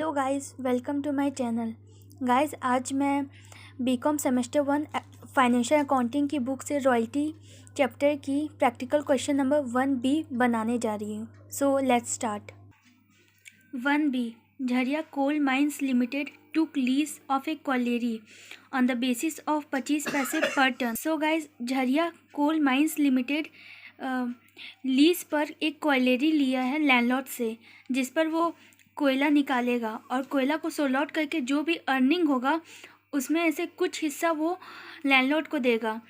Hello guys, welcome to my channel. Guys, आज मैं BCom semester 1 financial accounting की book से रॉयल्टी चैप्टर की प्रैक्टिकल क्वेश्चन नंबर 1B बनाने जा रही हूँ। So let's start. 1B, Jharia coal mines limited took lease of a quarry on the basis of 25 पैसे पर ton. So guys, Jharia coal mines limited lease पर एक क्वालेरी लिया है लैंडलॉर्ड से, जिस पर वो कोयला निकालेगा और कोयला को सोल्ड आउट करके जो भी अर्निंग होगा उसमें ऐसे कुछ हिस्सा वो लैंडलॉर्ड को देगा।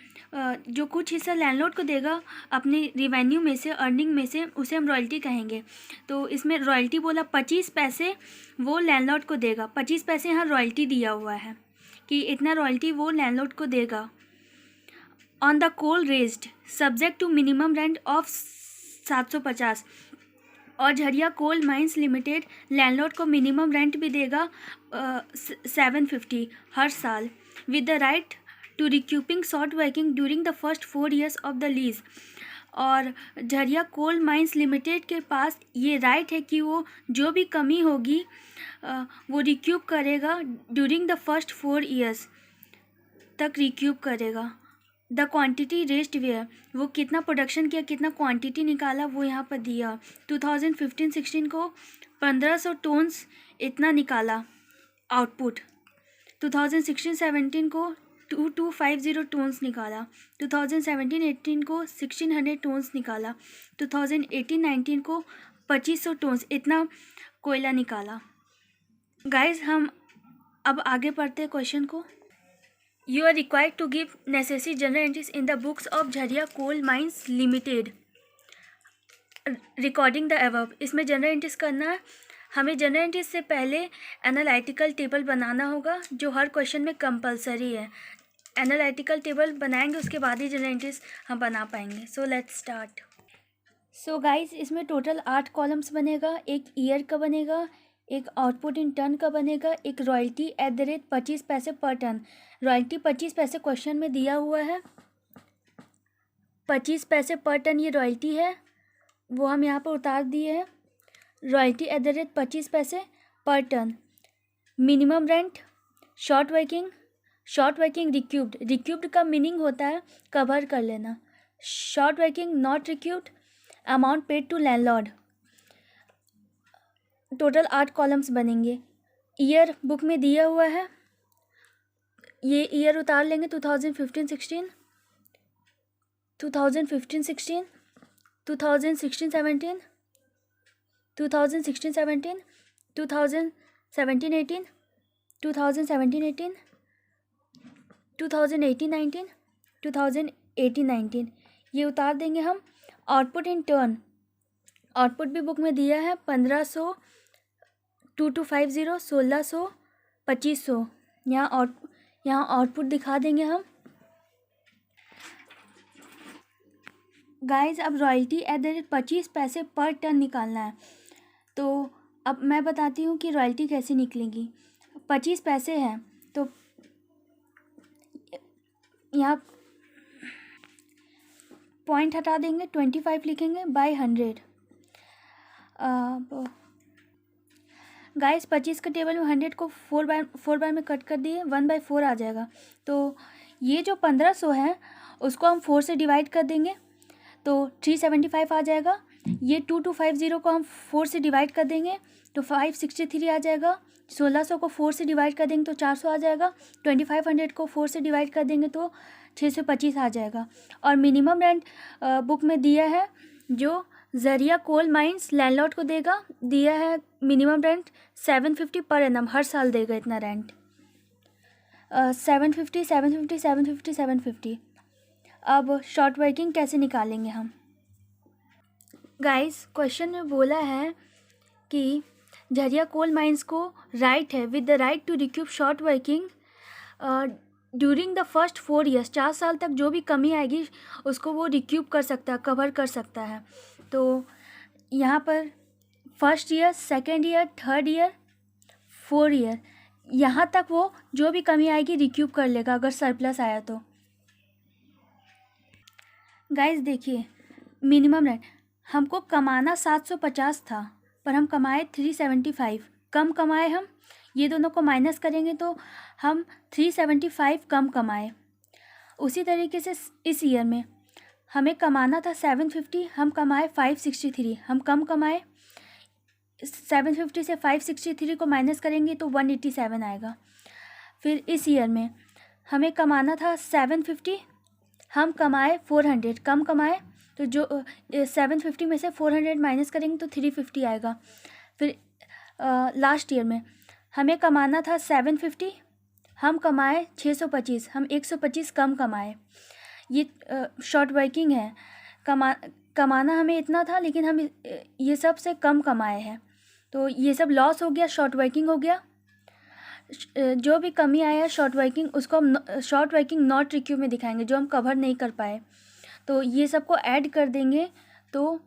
जो कुछ हिस्सा लैंडलॉर्ड को देगा अपने रिवेन्यू में से, अर्निंग में से, उसे हम रॉयल्टी कहेंगे। तो इसमें रॉयल्टी बोला 25 पैसे वो लैंडलॉर्ड को देगा। 25 पैसे यहाँ रॉयल्टी दिया हुआ है कि इतना रॉयल्टी वो लैंडलॉर्ड को देगा on the coal raised subject to minimum rent of 750। और Jharia coal mines limited landlord को मिनिमम रेंट भी देगा 750 हर साल, with the right to recouping short working during the first 4 years of the lease. और झरिया कोल माइंस लिमिटेड के पास ये right है कि वो जो भी कमी होगी वो रिक्यूप करेगा ड्यूरिंग द फर्स्ट 4 years तक रिक्यूप करेगा। द क्वांटिटी रेस्ड वेयर, वो कितना प्रोडक्शन किया, कितना क्वांटिटी निकाला, वो यहाँ पर दिया। 2015-16 को 1500 टोन्स इतना निकाला आउटपुट। 2016-17 को 2250 टोन्स निकाला। 2017-18 को 1600 टोन्स निकाला। 2018-19 को 2500 टोन्स इतना कोयला निकाला। गाइस, हम अब आगे पढ़ते हैं क्वेश्चन को। You are required to give necessary journal entries in the books of Jharia coal mines limited recording the above। इसमें जनरल एंट्रीज करना है। हमें जनरल एंट्रीज से पहले एनालिटिकल टेबल बनाना होगा, जो हर क्वेश्चन में कंपलसरी है। एनालिटिकल टेबल बनाएंगे, उसके बाद ही जनरल एंट्रीज हम बना पाएंगे। सो लेट्स स्टार्ट। सो गाइस, इसमें टोटल 8 कॉलम्स बनेगा। एक ईयर का बनेगा, एक आउटपुट इन टन का बनेगा, एक रॉयल्टी एट द रेट 25 पैसे पर टन। रॉयल्टी 25 पैसे क्वेश्चन में दिया हुआ है। 25 पैसे पर टन ये रॉयल्टी है, वो हम यहाँ पर उतार दिए हैं। रॉयल्टी एट द रेट 25 पैसे पर ton. Minimum rent, short working recouped का मीनिंग होता है कवर कर लेना। Short working not recouped, amount paid to landlord. Total 8 columns बनेंगे। ईयर बुक में दिया हुआ है, ये ईयर उतार लेंगे। 2015-16, 2015-16, 2016-17, 2016-17, 2017-18, 2017-18, 2018-19, 2018-19 ये उतार देंगे हम। आउटपुट इन टर्न, आउटपुट भी बुक में दिया है। 1500, 2250, 1600, 2500 यहाँ आउटपुट दिखा देंगे हम। गाइस, अब रॉयल्टी एट द रेट 25 पैसे पर टन निकालना है। तो अब मैं बताती हूँ कि रॉयल्टी कैसे निकलेगी। 25 पैसे हैं तो यहाँ पॉइंट हटा देंगे, 25 लिखेंगे बाय 100। गाइस, 25 के टेबल में 100 को 4 बार में कट कर दिए, 1/4 आ जाएगा। तो ये जो 1500 है उसको हम 4 से डिवाइड कर देंगे तो 375 आ जाएगा। ये 2250 को हम 4 से डिवाइड कर देंगे तो 563 आ जाएगा। 1600 को 4 से डिवाइड कर देंगे तो 400 आ जाएगा। 2500 को 4 से डिवाइड कर देंगे तो 625 आ जाएगा। और मिनिमम रेंट बुक में दिया है, जो झरिया कोल माइंस लैंडलॉर्ड को देगा, दिया है मिनिमम रेंट 750 पर एनम, हर साल देगा इतना रेंट। 750, 750, 750, 750। अब शॉर्ट वर्किंग कैसे निकालेंगे हम। गाइस, क्वेश्चन में बोला है कि झरिया कोल माइंस को राइट है with the right to recoup short working during the first 4 years। 4 साल तक जो भी कमी आएगी उसको वो रिक्यूप कर सकता है, कवर कर सकता है। तो यहाँ पर first year, second year, third year, 4 year, यहाँ तक वो जो भी कमी आएगी रिक्यूप कर लेगा अगर सरप्लस आया तो। गाइस देखिए, मिनिमम रेंट हमको कमाना 750 था पर हम कमाए 375, कम कमाए हम, ये दोनों को माइनस करेंगे तो हम 375 कम कमाए। उसी तरीके से इस ईयर में हमें कमाना था 750, हम कमाए 563, हम कम कमाए। 750 से 563 को माइनस करेंगे तो 187 आएगा। फिर इस ईयर में हमें कमाना था 750, हम कमाए 400, कम कमाए, तो जो 750 में से 400 माइनस करेंगे तो 350 आएगा। फिर लास्ट ईयर में हमें कमाना था 750, हम कमाए 625, हम 125 कम कमाए। ये शॉर्ट वर्किंग है, कमाना हमें इतना था लेकिन हम ये सब से कम कमाए हैं, तो ये सब लॉस हो गया, शॉर्ट वर्किंग हो गया। जो भी कमी आया शॉर्ट वर्किंग, उसको हम शॉर्ट वर्किंग नॉट रिक्यू में दिखाएंगे, जो हम कवर नहीं कर पाए, तो ये सबको ऐड कर देंगे। तो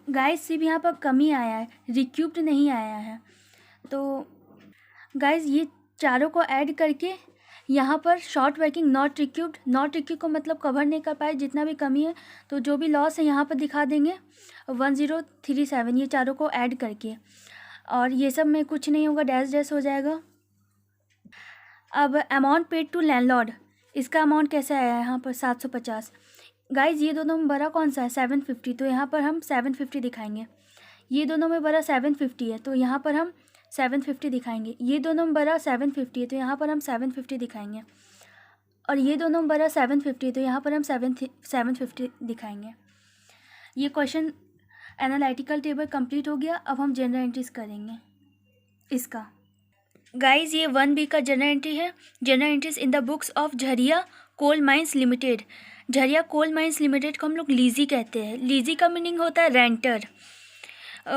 गाइस सिर्फ यहाँ पर कमी आया है, रिक्यूब्ड नहीं आया है। तो गाइस ये चारों को ऐड करके यहाँ पर short working not recouped, not recoup को मतलब कवर नहीं कर पाए जितना भी कमी है, तो जो भी लॉस है यहाँ पर दिखा देंगे 1037, ये चारों को ऐड करके। और ये सब में कुछ नहीं होगा, डैश डैश हो जाएगा। अब अमाउंट पेड टू लैंडलॉर्ड, इसका अमाउंट कैसे आया है यहाँ पर 750। गाइज ये दोनों में बड़ा कौन सा है 750, तो यहाँ पर हम 750 दिखाएंगे। ये दोनों में बड़ा 750 है तो यहाँ पर हम 750 दिखाएंगे। ये दोनों में बड़ा 750 है तो यहाँ पर हम 750 दिखाएंगे। और ये दोनों में बड़ा 750 है तो यहाँ पर हम 750 दिखाएंगे। ये क्वेश्चन एनालिटिकल टेबल कंप्लीट हो गया। अब हम जनरल एंट्रीज करेंगे इसका। गाइज ये 1B का जनरल एंट्री है, general entries in the books of Jharia coal mines limited. Jharia coal mines limited को हम लोग लीजी कहते हैं। लीजी का मीनिंग होता है रेंटर।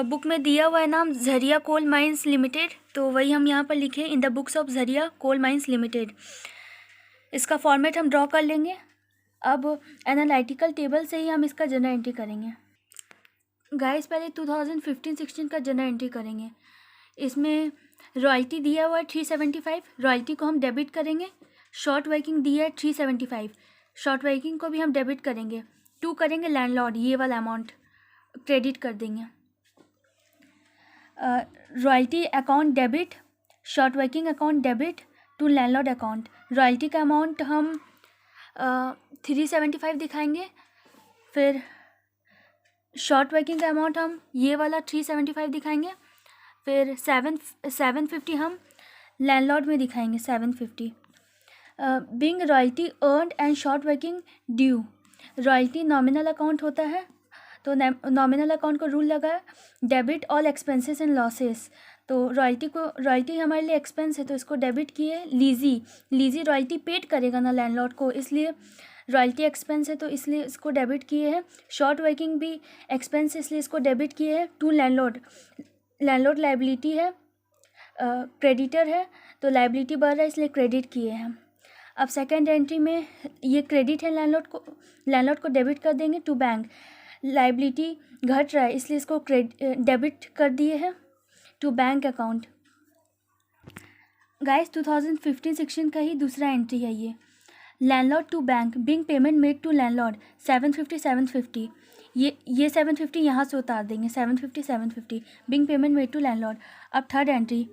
बुक में दिया हुआ है नाम झरिया कोल माइंस लिमिटेड, तो वही हम यहाँ पर लिखे in the books of Jharia coal mines limited. इसका फॉर्मेट हम ड्रॉ कर लेंगे। अब एनालिटिकल टेबल से ही हम इसका जनरल एंट्री करेंगे। गाइस पहले 2015-16 का जनरल एंट्री करेंगे। इसमें रॉयल्टी दिया हुआ है 375, रॉयल्टी को हम डेबिट करेंगे। शॉर्ट वर्किंग दिया है 375, शॉर्ट वर्किंग को भी हम डेबिट करेंगे। 2 करेंगे लैंडलॉर्ड, ये वाला अमाउंट क्रेडिट कर देंगे। Royalty account debit, short working account debit to landlord account. Royalty का अमाउंट हम 375 दिखाएंगे। फिर शॉर्ट वर्किंग का अमाउंट हम ये वाला 375 दिखाएंगे। फिर 750 हम लैंडलॉर्ड में दिखाएंगे 750। Being royalty earned and short working due. Royalty nominal account होता है तो नॉमिनल अकाउंट को रूल लगा है debit all expenses and losses. तो रॉयल्टी हमारे लिए एक्सपेंस है तो इसको डेबिट किए। लीजी रॉयल्टी पेड करेगा ना लैंडलॉर्ड को, इसलिए रॉयल्टी एक्सपेंस है तो इसलिए इसको डेबिट किए हैं। शॉर्ट वर्किंग भी एक्सपेंस है इसलिए इसको डेबिट किए हैं। टू लैंडलॉर्ड लाइबिलिटी है, क्रेडिटर है तो लाइबिलिटी बढ़ रहा है इसलिए क्रेडिट किए हैं। अब सेकेंड एंट्री में ये क्रेडिट है, लैंडलॉर्ड को डेबिट कर देंगे। टू बैंक, लाइबिलिटी घट रहा है इसलिए इसको डेबिट कर दिए हैं टू बैंक अकाउंट। गाइस 2015-16 का ही दूसरा एंट्री है ये। Landlord to bank, being payment made to landlord 750 ये 750 यहाँ से उतार देंगे। 750 being payment made to landlord. अब third entry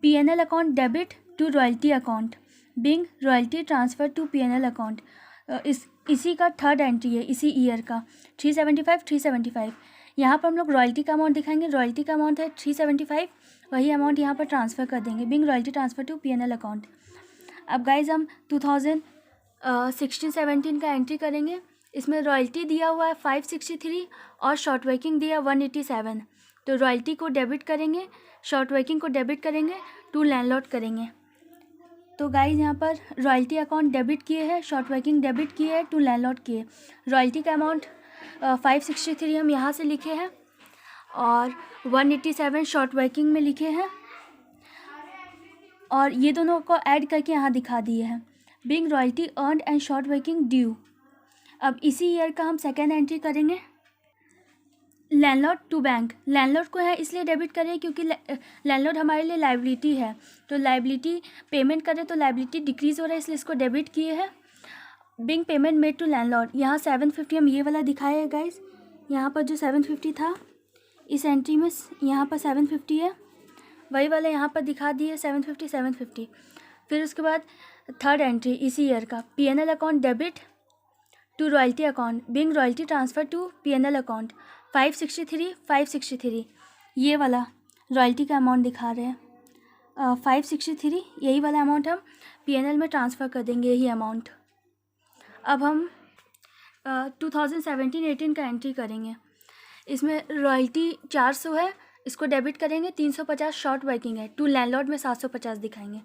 PNL account debit to royalty account, being royalty transfer to PNL account. इसी का थर्ड एंट्री है इसी ईयर का 375। यहाँ पर हम लोग रॉयल्टी का अमाउंट दिखाएंगे। रॉयल्टी का अमाउंट है 375, वही अमाउंट यहाँ पर ट्रांसफ़र कर देंगे being royalty transfer to PNL account. अब गाइज हम 2016-17 का एंट्री करेंगे। इसमें रॉयल्टी दिया हुआ है 563 और शॉर्ट वर्किंग दिया 187, तो रॉयल्टी को डेबिट करेंगे, शॉर्ट वर्किंग को डेबिट करेंगे, टू लैंडलॉर्ड करेंगे। तो गाइज यहाँ पर रॉयल्टी अकाउंट डेबिट किए हैं, शॉर्ट वर्किंग डेबिट किए हैं, टू लैंडलॉर्ड किए। रॉयल्टी का अमाउंट 563 हम यहाँ से लिखे हैं और 187 शॉर्ट वर्किंग में लिखे हैं और ये दोनों को ऐड करके यहाँ दिखा दिए हैं being royalty earned and short working due. अब इसी ईयर का हम सेकेंड एंट्री करेंगे। लैंडलॉर्ड टू बैंक, लैंडलॉर्ड को है इसलिए डेबिट करें क्योंकि लैंडलॉर्ड हमारे लिए लाइबिलिटी है, तो लाइबिलिटी पेमेंट करें तो लाइबिलिटी डिक्रीज़ हो रहा है इसलिए इसको डेबिट किए हैं। Being payment made to landlord, यहाँ 750 हम ये वाला दिखाए हैं गाइस। यहाँ पर जो 750 था इस एंट्री में यहाँ पर 750 है, वही वाला यहाँ पर दिखा दिए 750। फिर उसके बाद थर्ड एंट्री इसी ईयर का P&L account debit to royalty account being royalty transfer to P&L account 563 ये वाला रॉयल्टी का अमाउंट दिखा रहे हैं। 563 यही वाला अमाउंट हम P&L में ट्रांसफ़र कर देंगे, यही अमाउंट। अब हम 2017-18 का एंट्री करेंगे। इसमें रॉयल्टी 400 है, इसको डेबिट करेंगे। 350 शॉर्ट वर्किंग है, टू लैंडलॉर्ड में 750 दिखाएंगे।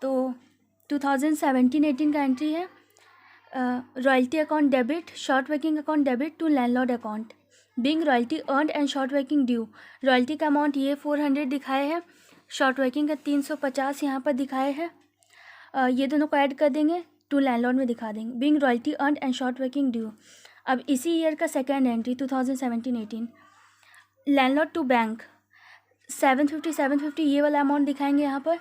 तो 2017-18 का एंट्री है royalty account debit short working account debit to landlord account being royalty earned and short working due. Royalty का अमाउंट ये 400 दिखाए हैं, शॉर्ट वर्किंग का 350 यहाँ पर दिखाए हैं। ये दोनों को ऐड कर देंगे, टू लैंडलॉर्ड में दिखा देंगे being royalty earned and short working due. अब इसी ईयर का second entry 2017-18 landlord to bank 750 ये वाला अमाउंट दिखाएंगे यहाँ पर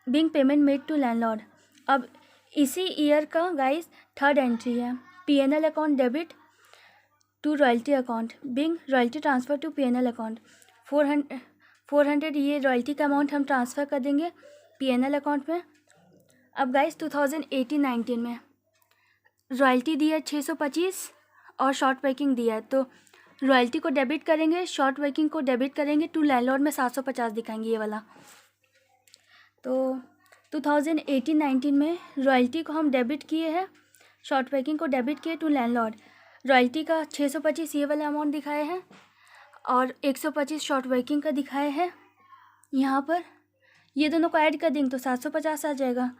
being payment made to landlord. अब इसी ईयर का गाइस थर्ड एंट्री है P&L account debit to royalty account being royalty transfer to P&L account 400 ये रॉयल्टी का अमाउंट हम ट्रांसफ़र कर देंगे P&L अकाउंट में। अब गाइस 2018-19 में रॉयल्टी दिया है 625 और शॉर्ट वर्किंग दिया है, तो रॉयल्टी को डेबिट करेंगे, शॉर्ट वर्किंग को डेबिट करेंगे, टू लैंडलॉर्ड में 750 दिखाएंगे ये वाला। तो 2018-19 में रॉयल्टी को हम डेबिट किए हैं, शॉर्ट वर्किंग को डेबिट किए टू लैंडलॉर्ड। रॉयल्टी का 625 ये वाला अमाउंट दिखाए हैं और 125 शॉर्ट वर्किंग का दिखाए हैं यहाँ पर। ये दोनों को ऐड कर देंगे तो 750 आ जाएगा।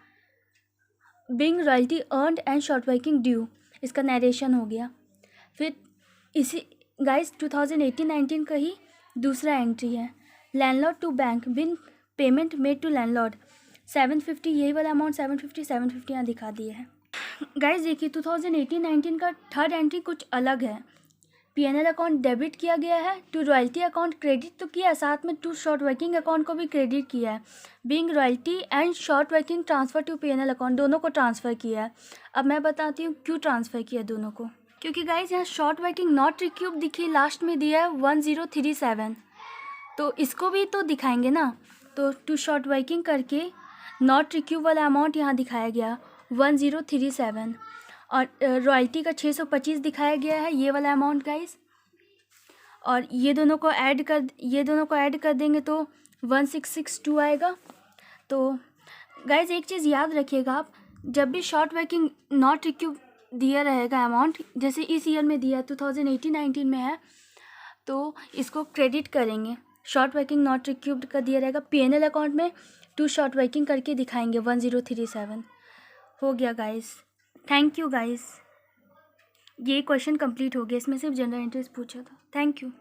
Being royalty earned and short working due, इसका नरेशन हो गया। फिर इसी गाइस 2018-19 का ही दूसरा एंट्री है landlord to bank being payment made to landlord 750 यही वाला अमाउंट 750 यहाँ दिखा दिए है। गाइस देखिए 2018-19 का थर्ड एंट्री कुछ अलग है। P&L अकाउंट डेबिट किया गया है, टू रॉयल्टी अकाउंट क्रेडिट तो किया है, साथ में टू शॉर्ट वर्किंग अकाउंट को भी क्रेडिट किया है। Being royalty and short working transfer to P&L account दोनों को ट्रांसफ़र किया है। अब मैं बताती हूँ क्यों ट्रांसफ़र किया दोनों को, क्योंकि गाइस यहाँ शॉर्ट वर्किंग नॉट रिक्यूब दिखी, लास्ट में दिया है 1037, तो इसको भी तो दिखाएंगे ना। तो टू शॉर्ट वर्किंग करके नॉट रिक्यूब वाला अमाउंट यहाँ दिखाया गया 1037 और रॉयल्टी का 625 दिखाया गया है ये वाला अमाउंट गाइस। और ये दोनों को ऐड कर देंगे तो 1662 आएगा। तो गाइस एक चीज़ याद रखिएगा आप, जब भी शॉर्ट वर्किंग नॉट रिक्यूब दिया रहेगा अमाउंट, जैसे इस ईयर में दिया 2018-19 में है, तो इसको क्रेडिट करेंगे। शॉर्ट वर्किंग नॉट रिक्यूब्ड का दिया रहेगा P&L अकाउंट में, टू शॉर्ट वर्किंग करके दिखाएंगे 1037 हो गया गाइस। थैंक यू गाइस, ये क्वेश्चन कंप्लीट हो गया, इसमें सिर्फ जनरल इंटरेस्ट पूछा था। Thank you.